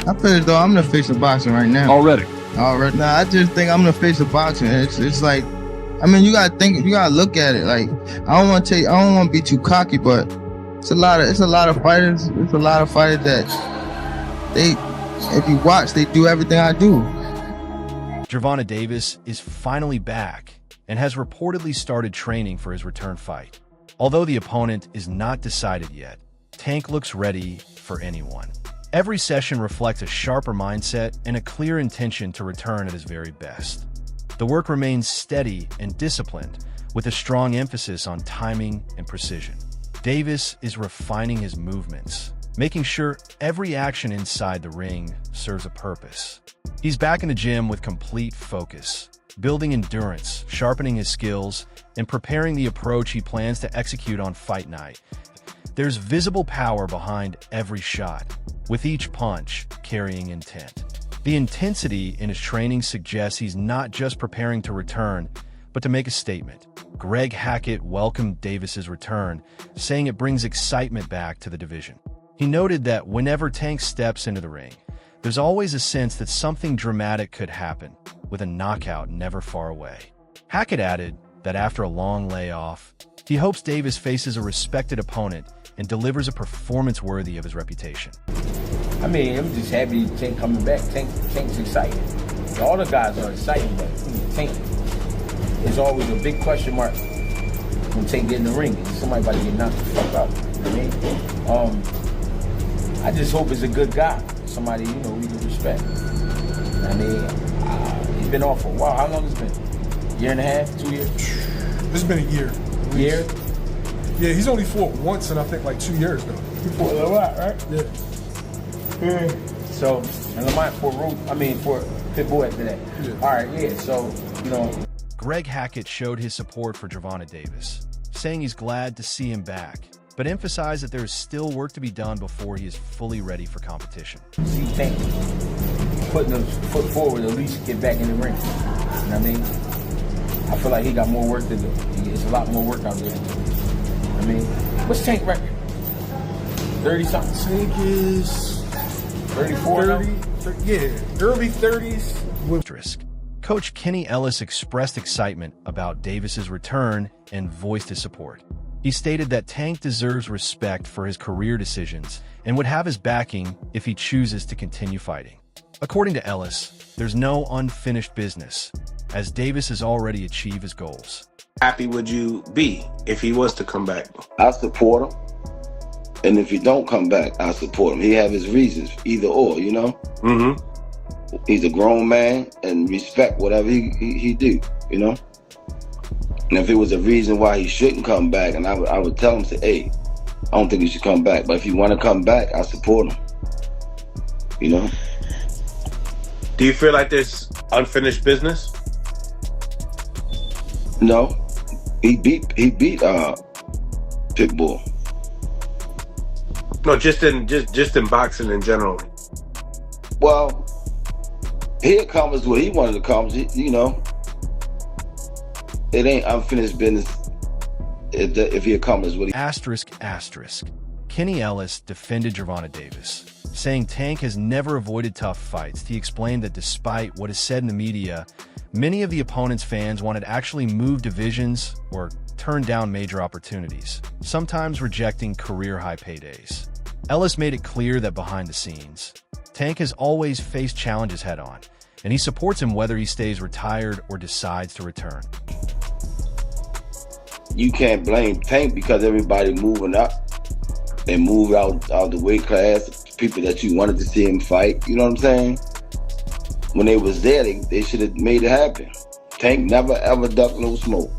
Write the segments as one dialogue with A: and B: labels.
A: I feel as though I'm the face of boxing right now.
B: Already?
A: Already. Nah, I just think I'm the face of boxing. It's like, I mean, you gotta look at it. Like, I don't want to be too cocky, but it's a lot of fighters. It's a lot of fighters that if you watch, they do everything I do.
C: Gervonta Davis is finally back and has reportedly started training for his return fight. Although the opponent is not decided yet, Tank looks ready for anyone. Every session reflects a sharper mindset and a clear intention to return at his very best. The work remains steady and disciplined, with a strong emphasis on timing and precision. Davis is refining his movements, making sure every action inside the ring serves a purpose. He's back in the gym with complete focus, building endurance, sharpening his skills, and preparing the approach he plans to execute on fight night. There's visible power behind every shot, with each punch carrying intent. The intensity in his training suggests he's not just preparing to return, but to make a statement. Greg Hackett welcomed Davis's return, saying it brings excitement back to the division. He noted that whenever Tank steps into the ring, there's always a sense that something dramatic could happen, with a knockout never far away. Hackett added that after a long layoff, he hopes Davis faces a respected opponent and delivers a performance worthy of his reputation.
D: I mean, I'm just happy Tank coming back. Tank's excited. All the guys are excited, but Tank is always a big question mark when Tank get in the ring. Somebody about to get knocked the fuck out. You know what I mean? I just hope it's a good guy. Somebody, we can respect. I mean, he's been off for a while. How long has it been? Year and a half? 2 years?
E: It's been a year.
D: Year?
E: Yeah, he's only fought once in I think like 2 years though.
D: He fought a lot, right?
E: Yeah.
D: So, and Lamont for Pitbull after that.
E: Yeah.
D: All right, yeah. So,
C: Greg Hackett showed his support for Gervonta Davis, saying he's glad to see him back, but emphasized that there is still work to be done before he is fully ready for competition.
D: See Tank putting a foot forward, at least get back in the ring. You know what I mean? I feel like he got more work to do. There's a lot more work out there to do. I mean, what's Tank record? 30-something?
E: Tank is
D: 34?
E: 30, yeah, early 30s.
C: Coach Kenny Ellis expressed excitement about Davis's return and voiced his support. He stated that Tank deserves respect for his career decisions and would have his backing if he chooses to continue fighting. According to Ellis, there's no unfinished business, as Davis has already achieved his goals.
F: Happy would you be if he was to come back?
G: I support him. And if he don't come back, I support him. He have his reasons, either or,
F: Mm-hmm.
G: He's a grown man and respect whatever he do, And if it was a reason why he shouldn't come back, and I would tell him, say, hey, I don't think he should come back. But if you want to come back, I support him.
F: Do you feel like there's unfinished business?
G: No. He beat Pitbull.
F: No, just in boxing in general.
G: Well, he accomplished what he wanted to accomplish. It ain't unfinished business if he accomplished what he...
C: Kenny Ellis defended Gervonta Davis, saying Tank has never avoided tough fights. He explained that despite what is said in the media, many of the opponent's fans wanted to actually move divisions or turn down major opportunities, sometimes rejecting career-high paydays. Ellis made it clear that behind the scenes, Tank has always faced challenges head-on, and he supports him whether he stays retired or decides to return.
G: You can't blame Tank because everybody moving up and moved out the weight class, people that you wanted to see him fight, you know what I'm saying? When they was there, they should have made it happen. Tank never ever ducked no smoke.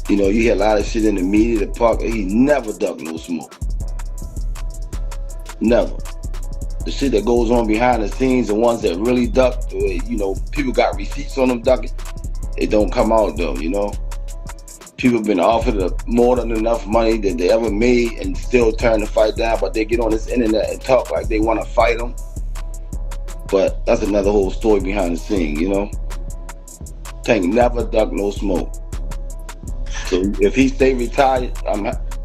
G: You hear a lot of shit in the media, the park, he never ducked no smoke. Never. The shit that goes on behind the scenes, the ones that really duck, people got receipts on them ducking, it don't come out though, People been offered more than enough money that they ever made and still turn the fight down, but they get on this internet and talk like they want to fight them. But that's another whole story behind the scene, Tank never ducked no smoke. So if he stay retired,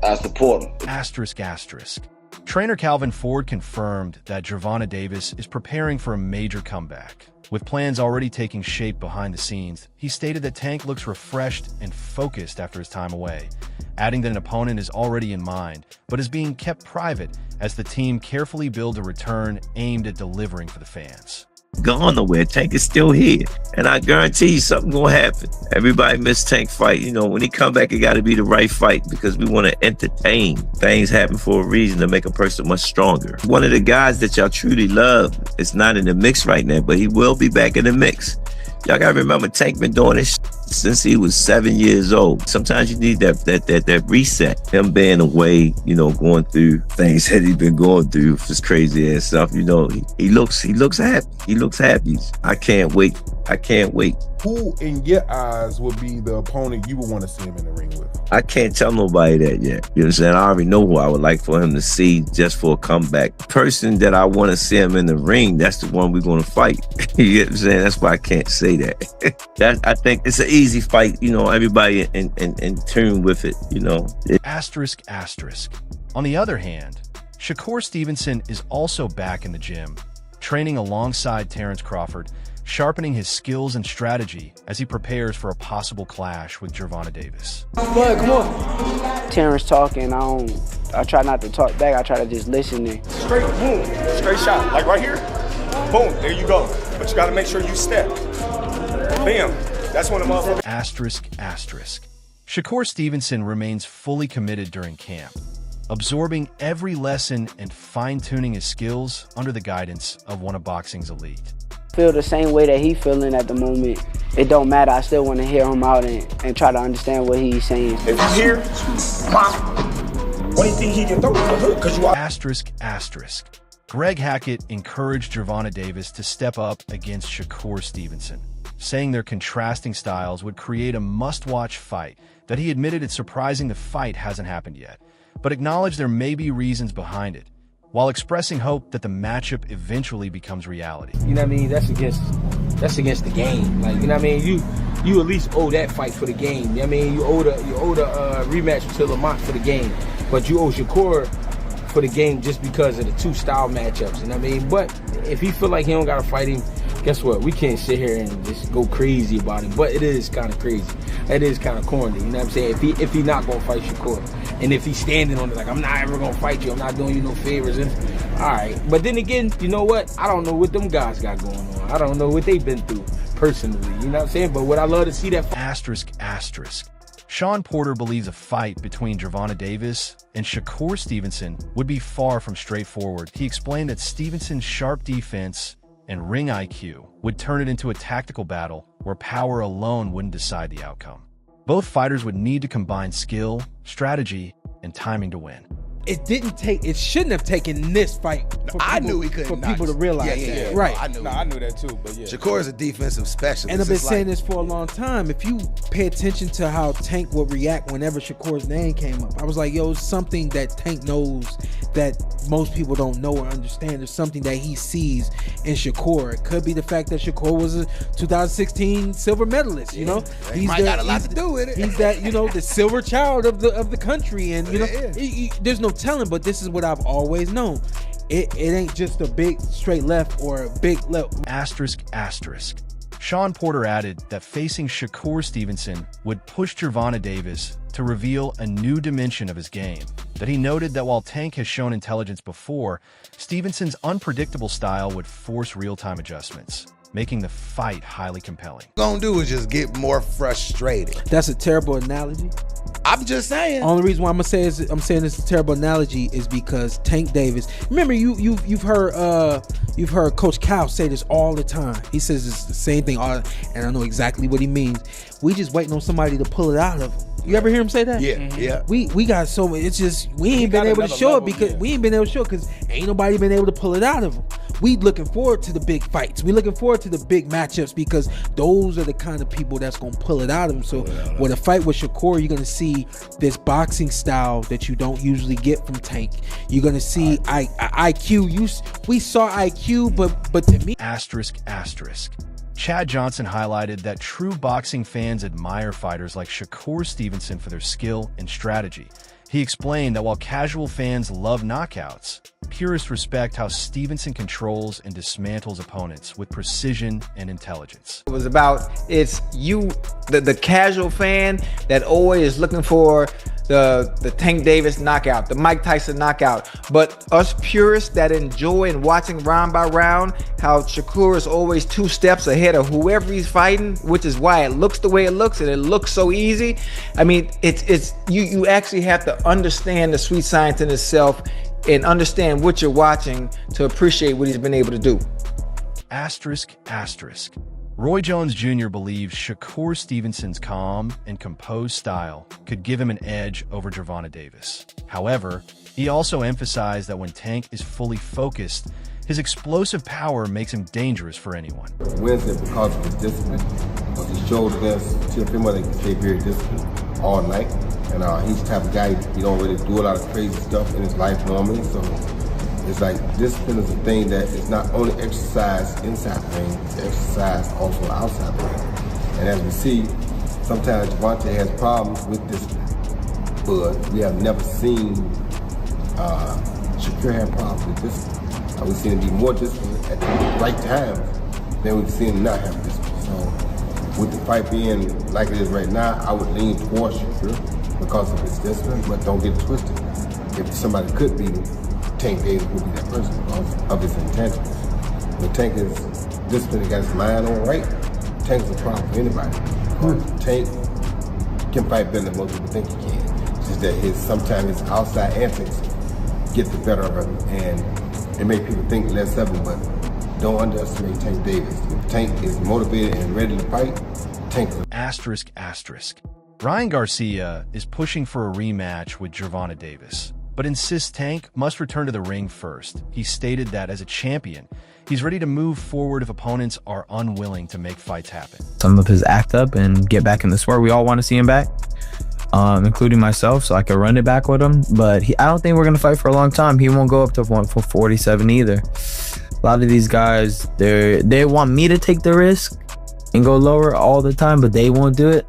G: I support him.
C: ***. Trainer Calvin Ford confirmed that Gervonta Davis is preparing for a major comeback. With plans already taking shape behind the scenes, he stated that Tank looks refreshed and focused after his time away, adding that an opponent is already in mind, but is being kept private as the team carefully build a return aimed at delivering for the fans.
B: Gone nowhere. Tank is still here, and I guarantee you something gonna happen. Everybody missed Tank fight. You know, when he come back, it got to be the right fight because we want to entertain. Things happen for a reason to make a person much stronger. One of the guys that y'all truly love is not in the mix right now, but he will be back in the mix. Y'all gotta remember, Tank been doing this since he was 7 years old. Sometimes you need that reset. Him being away, you know, going through things that he's been going through, this crazy ass stuff. You know, he looks happy. He looks happy. I can't wait. I can't wait.
H: Who, in your eyes, would be the opponent you would want to see him in the ring with?
B: I can't tell nobody that yet. You know what I'm saying? I already know who I would like for him to see just for a comeback. The person that I want to see him in the ring, that's the one we're going to fight. You know what I'm saying? That's why I can't say that. I think it's an easy fight. You know, everybody in tune with it, you know.
C: Asterisk, asterisk. On the other hand, Shakur Stevenson is also back in the gym, training alongside Terrence Crawford, sharpening his skills and strategy as he prepares for a possible clash with Gervonta Davis.
I: Bud, come on. Terrence talking, I try not to talk back, I try to just listen.
J: Straight, boom, straight shot, like right here. Boom, there you go. But you gotta make sure you step. Bam, that's when the motherfucker.
C: Asterisk, asterisk. Shakur Stevenson remains fully committed during camp, absorbing every lesson and fine-tuning his skills under the guidance of one of boxing's elite.
I: Feel the same way that he's feeling at the moment. It don't matter. I still want to hear him out and try to understand what he's saying.
J: If he's here, what do you think he can throw? Because you are.
C: Asterisk, asterisk. Greg Hackett encouraged Gervonta Davis to step up against Shakur Stevenson, saying their contrasting styles would create a must-watch fight that he admitted it's surprising the fight hasn't happened yet, but acknowledged there may be reasons behind it, while expressing hope that the matchup eventually becomes reality.
D: You know what I mean? That's against the game. Like, you know what I mean? You at least owe that fight for the game. You know what I mean? You owe the rematch to Lamont for the game, but you owe Shakur for the game just because of the two style matchups. You know what I mean? But if he feel like he don't gotta fight him, guess what? We can't sit here and just go crazy about it. But it is kind of crazy. It is kind of corny. You know what I'm saying? If he not gonna fight Shakur, and if he's standing on it like, I'm not ever gonna fight you, I'm not doing you no favors, and all right. But then again, you know what? I don't know what them guys got going on. I don't know what they've been through personally. You know what I'm saying? But would I love to see that fight?
C: Asterisk, asterisk. Sean Porter believes a fight between Gervonta Davis and Shakur Stevenson would be far from straightforward. He explained that Stevenson's sharp defense and ring IQ would turn it into a tactical battle where power alone wouldn't decide the outcome. Both fighters would need to combine skill, strategy, and timing to win.
K: It shouldn't have taken this fight for people to realize that. Right.
H: I knew that too, but yeah.
L: Shakur is a defensive specialist.
K: And I've been saying this for a long time. If you pay attention to how Tank would react whenever Shakur's name came up, I was like, yo, it's something that Tank knows that most people don't know or understand. There's something that he sees in Shakur. It could be the fact that Shakur was a 2016 silver medalist, you know?
L: He might got a lot to do with it.
K: He's that, the silver child of the country. And, there's no telling, but this is what I've always known. It ain't just a big straight left or a big left.
C: Asterisk, asterisk. Sean Porter added that facing Shakur Stevenson would push Gervonta Davis to reveal a new dimension of his game. That he noted that while Tank has shown intelligence before, Stevenson's unpredictable style would force real-time adjustments, making the fight highly compelling.
L: What I'm gonna do is just get more frustrated.
K: That's a terrible analogy.
L: I'm just saying.
K: Only reason why I'm saying it's a terrible analogy is because Tank Davis. Remember, you've heard Coach Cal say this all the time. He says it's the same thing, and I know exactly what he means. We just waiting on somebody to pull it out of him. You ever hear him say that?
L: Yeah, yeah.
K: We got so much. It's just we ain't been able to show it because ain't nobody been able to pull it out of him. We looking forward to the big fights. We looking forward to the big matchups because those are the kind of people that's gonna pull it out of him. So with a fight with Shakur, you're gonna see this boxing style that you don't usually get from Tank. You're gonna see IQ. We saw IQ, but to me,
C: asterisk, asterisk. Chad Johnson highlighted that true boxing fans admire fighters like Shakur Stevenson for their skill and strategy. He explained that while casual fans love knockouts, purists respect how Stevenson controls and dismantles opponents with precision and intelligence.
M: It was about, it's you, the casual fan that always is looking for the Tank Davis knockout, the Mike Tyson knockout. But us purists that enjoy and watching round by round, how Shakur is always 2 steps ahead of whoever he's fighting, which is why it looks the way it looks and it looks so easy. I mean, it's you actually have to understand the sweet science in itself and understand what you're watching to appreciate what he's been able to do.
C: Asterisk, asterisk. Roy Jones Jr. believes Shakur Stevenson's calm and composed style could give him an edge over Gervonta Davis. However, he also emphasized that when Tank is fully focused, his explosive power makes him dangerous for anyone.
N: Wednesday, because of his discipline, because he showed against Teofimo that he can stay very disciplined all night. And he's the type of guy, he don't really do a lot of crazy stuff in his life normally. So it's like discipline is a thing that is not only exercised inside the ring, it's exercised also outside the ring. And as we see, sometimes Gervonta has problems with discipline, but we have never seen Shakur have problems with discipline. We've seen him be more disciplined at the right times than we've seen him not have discipline. So with the fight being like it is right now, I would lean towards Shakur because of his discipline, but don't get it twisted. If somebody could be Tank Davis, would be that person because of his intentions. When Tank is disciplined and got his mind on right, Tank is a problem for anybody. Tank can fight better than most people think he can. It's just that sometimes his outside antics get the better of him and it make people think less of him, but don't underestimate Tank Davis. If Tank is motivated and ready to fight, Tank is
C: asterisk, asterisk. Ryan Garcia is pushing for a rematch with Gervonta Davis, but insists Tank must return to the ring first. He stated that as a champion, he's ready to move forward if opponents are unwilling to make fights happen.
O: Some of his act up and get back in the sport. We all want to see him back, including myself, so I can run it back with him. But I don't think we're going to fight for a long time. He won't go up to 147 either. A lot of these guys, they want me to take the risk and go lower all the time, but they won't do it.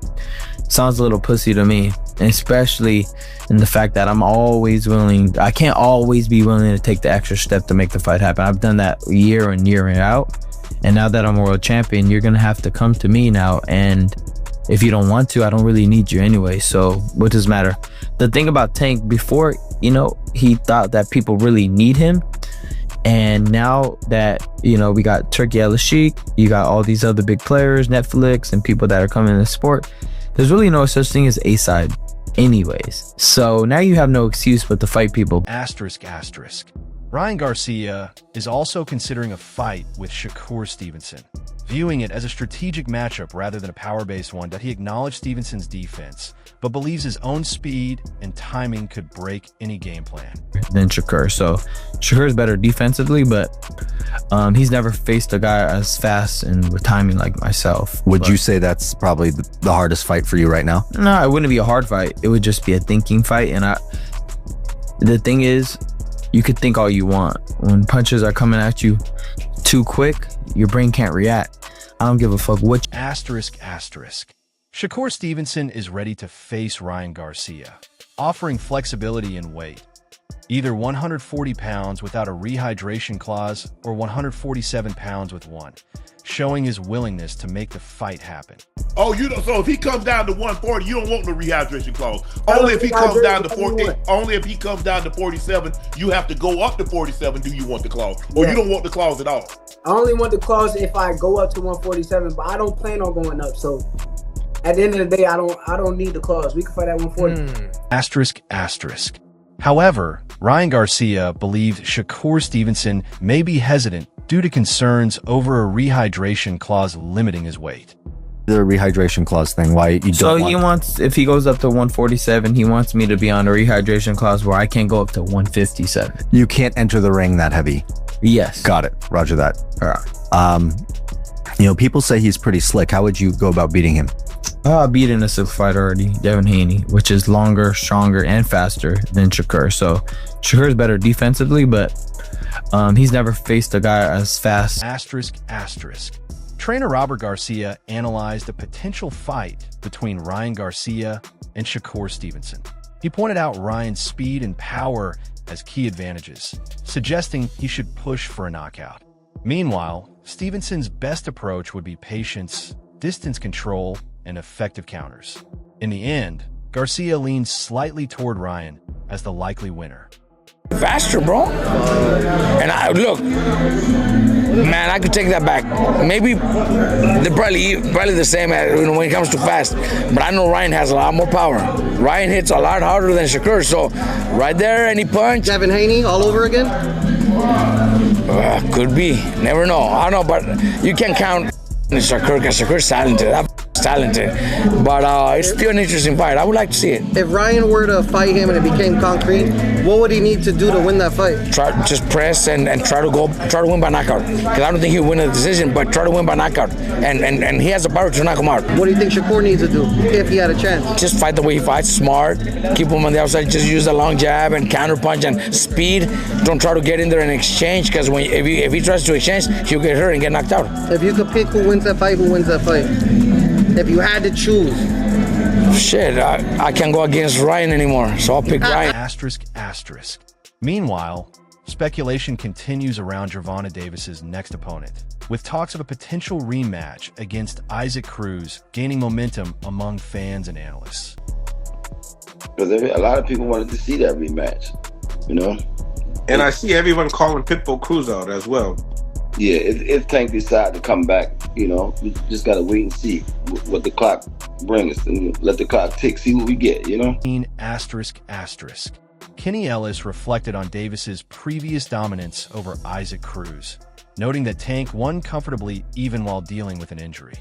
O: Sounds a little pussy to me, especially in the fact that I can't always be willing to take the extra step to make the fight happen. I've done that year in, year out. And now that I'm a world champion, you're going to have to come to me now. And if you don't want to, I don't really need you anyway. So what does it matter? The thing about Tank, before, he thought that people really need him. And now that, we got Turkey Al-Sheikh, you got all these other big players, Netflix, and people that are coming in the sport, there's really no such thing as A-side anyways. So now you have no excuse but to fight people.
C: Asterisk, asterisk. Ryan Garcia is also considering a fight with Shakur Stevenson, viewing it as a strategic matchup rather than a power-based one. That he acknowledged Stevenson's defense, but believes his own speed and timing could break any game plan.
O: Than Shakur. So Shakur is better defensively, but he's never faced a guy as fast and with timing like myself.
P: Would you say that's probably the hardest fight for you right now?
O: No, it wouldn't be a hard fight. It would just be a thinking fight. And the thing is, you could think all you want. When punches are coming at you too quick, your brain can't react. I don't give a fuck what.
C: Asterisk, asterisk. Shakur Stevenson is ready to face Ryan Garcia, offering flexibility in weight. Either 140 pounds without a rehydration clause or 147 pounds with one, showing his willingness to make the fight happen.
Q: Oh, so if he comes down to 140, you don't want the rehydration clause. Only if he comes down to 40, only if he comes down to 47, you have to go up to 47. Do you want the clause, or you don't want the clause at all?
I: I only want the clause if I go up to 147, but I don't plan on going up. So at the end of the day, I don't need the clause. We can fight at 140.
C: Asterisk, asterisk. However, Ryan Garcia believed Shakur Stevenson may be hesitant due to concerns over a rehydration clause limiting his weight.
P: The rehydration clause thing, why you don't
O: So he wants, if he goes up to 147, he wants me to be on a rehydration clause where I can't go up to 157.
P: You can't enter the ring that heavy.
O: Yes.
P: Got it. Roger that. All right. People say he's pretty slick. How would you go about beating him?
O: I beat in a slick fight already, Devin Haney, which is longer, stronger, and faster than Shakur. So Shakur is better defensively, but he's never faced a guy as fast.
C: Asterisk, asterisk. Trainer Robert Garcia analyzed a potential fight between Ryan Garcia and Shakur Stevenson. He pointed out Ryan's speed and power as key advantages, suggesting he should push for a knockout. Meanwhile, Stevenson's best approach would be patience, distance control, and effective counters. In the end, Garcia leans slightly toward Ryan as the likely winner.
R: Faster, bro. And look, man, I could take that back. Maybe they're probably the same when it comes to fast. But I know Ryan has a lot more power. Ryan hits a lot harder than Shakur. So right there, any punch.
S: Devin Haney all over again?
R: Could be. Never know. I don't know, but you can't count Shakur because Shakur's talented. Talented, but it's still an interesting fight. I would like to see it.
S: If Ryan were to fight him and it became concrete, what would he need to do to win that fight?
R: Just press and try to win by knockout. Because I don't think he'll win a decision, but try to win by knockout. And he has the power to knock him out.
S: What do you think Shakur needs to do if he had a chance?
R: Just fight the way he fights, smart. Keep him on the outside. Just use the long jab and counter punch and speed. Don't try to get in there and exchange, because if he tries to exchange, he'll get hurt and get knocked out.
S: If you could pick who wins that fight, who wins that fight? If you had to choose.
R: Shit, I can't go against Ryan anymore, so I'll pick Ryan.
C: Asterisk. Meanwhile, speculation continues around Gervonta Davis's next opponent, with talks of a potential rematch against Isaac Cruz gaining momentum among fans and analysts.
G: Because a lot of people wanted to see that rematch, you know?
F: And I see everyone calling Pitbull Cruz out as well.
G: Yeah, if Tank decide to come back, you know, we just got to wait and see what the clock brings us, and let the clock tick, see what we get, you know?
C: Asterisk. Kenny Ellis reflected on Davis's previous dominance over Isaac Cruz, noting that Tank won comfortably even while dealing with an injury.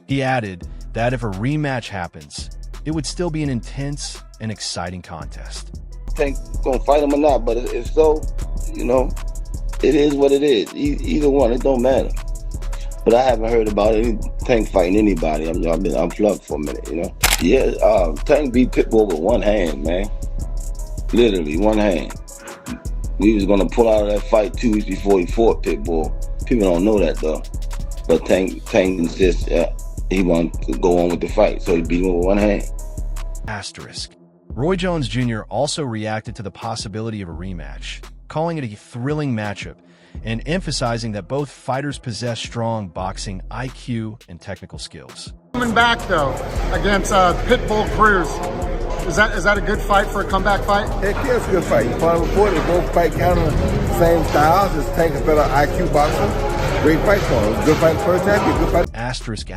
C: He added that if a rematch happens, it would still be an intense and exciting contest.
G: Tank gonna fight him or not, but if so, you know, it is what it is. Either one, it don't matter. But I haven't heard about any Tank fighting anybody. I'm flubbed for a minute, you know. Yeah, Tank beat Pitbull with one hand, man. Literally one hand. He was gonna pull out of that fight 2 weeks before he fought Pitbull. People don't know that though. But Tank insists he wanted to go on with the fight, so he beat him with one hand.
C: Asterisk. Roy Jones Jr. also reacted to the possibility of a rematch, calling it a thrilling matchup and emphasizing that both fighters possess strong boxing IQ and technical skills.
T: Coming back though against Pitbull Cruz, is that a good fight for a comeback fight?
N: Heck yeah, it's a good fight. You probably report they both fight kind of the same styles. Just Tank a better IQ boxer. Great fight for him. It was a good fight the first time. Good fight.
C: Asterisk.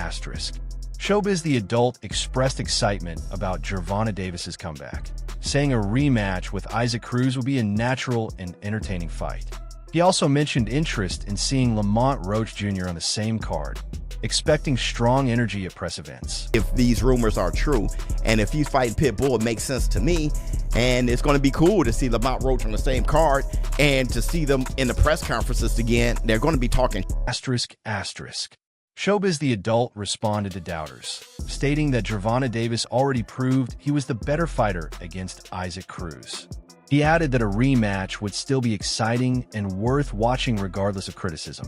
C: Showbiz the Adult expressed excitement about Gervonta Davis's comeback, saying a rematch with Isaac Cruz would be a natural and entertaining fight. He also mentioned interest in seeing Lamont Roach Jr. on the same card, expecting strong energy at press events.
U: If these rumors are true, and if he's fighting Pitbull, it makes sense to me, and it's going to be cool to see Lamont Roach on the same card, and to see them in the press conferences again. They're going to be talking.
C: Asterisk. Showbiz the Adult responded to doubters, stating that Gervonta Davis already proved he was the better fighter against Isaac Cruz. He added that a rematch would still be exciting and worth watching regardless of criticism.